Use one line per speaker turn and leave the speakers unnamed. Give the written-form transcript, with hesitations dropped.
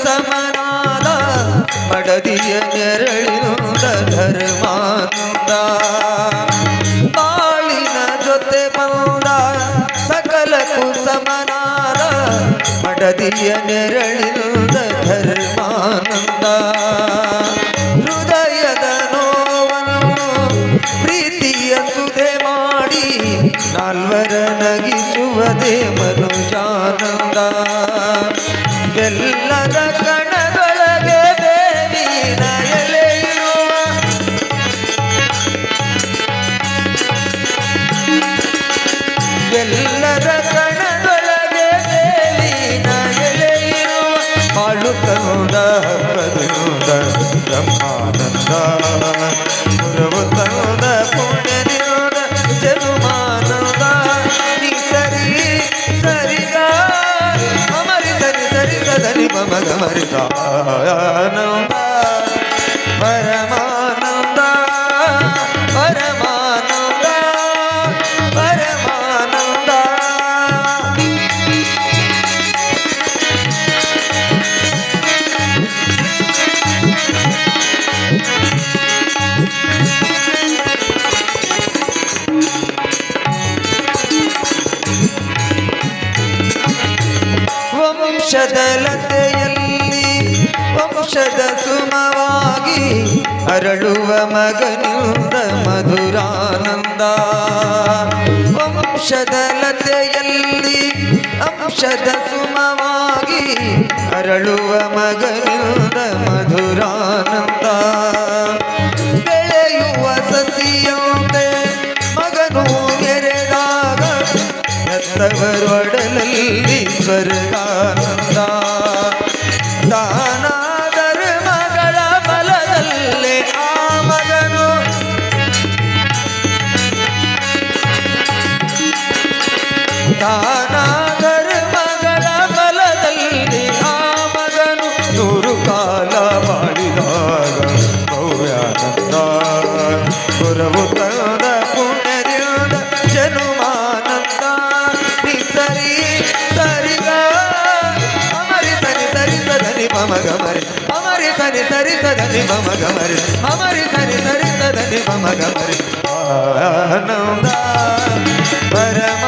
ಸಮನಾದ ಮಡದಿಯ ನೆರಳಿನುಂದ ಧರ್ಮಾನಂದ ಬಾಳಿನ ಜೊತೆ ಬಂದ ಸಕಲಕ್ಕೂ ಸಮನಾದ ಮಡದಿಯ ನೆರಳಿನುಂದ ಧರ್ಮಾನಂದ ಹೃದಯದ ನೋವನ್ನು ಪ್ರೀತಿಯ ಸುಧೆ ಮಾಡಿ ನಾಲ್ವರ ನಗಿಸುವುದೇ ಮನುಜಾನಂದ ಎಲ್ಲರ ಕಣದೊಳಗೆ ದೇವಿನ ಎಲೆ ಇರುವ ಎಲ್ಲರ ಕಣದೊಳಗೆ ದೇವಿನ ಎಲೆ ಇರುವ ಬಾಳು ತಂದ ಹಬ್ಬದಿಂದ ಬ್ರಹ್ಮಾನಂದ ಗುರುವು ತಂದ ಪುಣ್ಯದಿಂದ ಜನುಮಾನಂದ ನೀ ಸರಿ ಸರಿಗ ಧನಿ ಮಮ ಗಮರಿತ ಆನಂದ ಪರಮಾನಂದ ಪರಮಾನಂದ ಪರಮಾನಂದ ವಂಶದ ಲತೆಯಲ್ಲಿ ವಂಶದ ಸುಮವಾಗಿ ಅರಳುವ ಮಗನಿಂದ ಮಧುರಾನಂದ ವಂಶದ ಲತೆಯಲ್ಲಿ ವಂಶದ ಸುಮವಾಗಿ ಅರಳುವ ಮಗನಿಂದ ಮಧುರಾನಂದ ಬೆಳೆಯುವ ಸಸಿಯಂತೆ ಮಗನು ಎರೆದಾಗ ಎತ್ತವರೊಡಲಲ್ಲಿ ಸ್ವರ್ಗಾನಂದ ದಾನ ಧರ್ಮಗಳ ಬಲದಲ್ಲೇ ಆ ಮಗನು ದಾನ ಧರ್ಮಗಳ ಬಲದಲ್ಲಿ ಆ ಮಗನು 100 ಕಾಲ ಬಾಳಿದಾಗ ಭವ್ಯಾನಂದ ಗುರುವು ತಂದ ಪುಣ್ಯದಿಂದ ಜನುಮಾನಂದ ನಿಸರಿ ಸರಿಗ ಅಮರಿ ಸರಿ ಸರಿ ಸದನಿ ಮಮ ಗಮರಿ ಅಮರಿ ಸರಿ ಸರಿ ಸದನಿ ಮಮ ಗಮರಿ ಅಮರಿ ಸರಿ ಸರಿ ಸದನಿ ಮಮ ಗಮರಿ ಆನಂದ ಪರಮ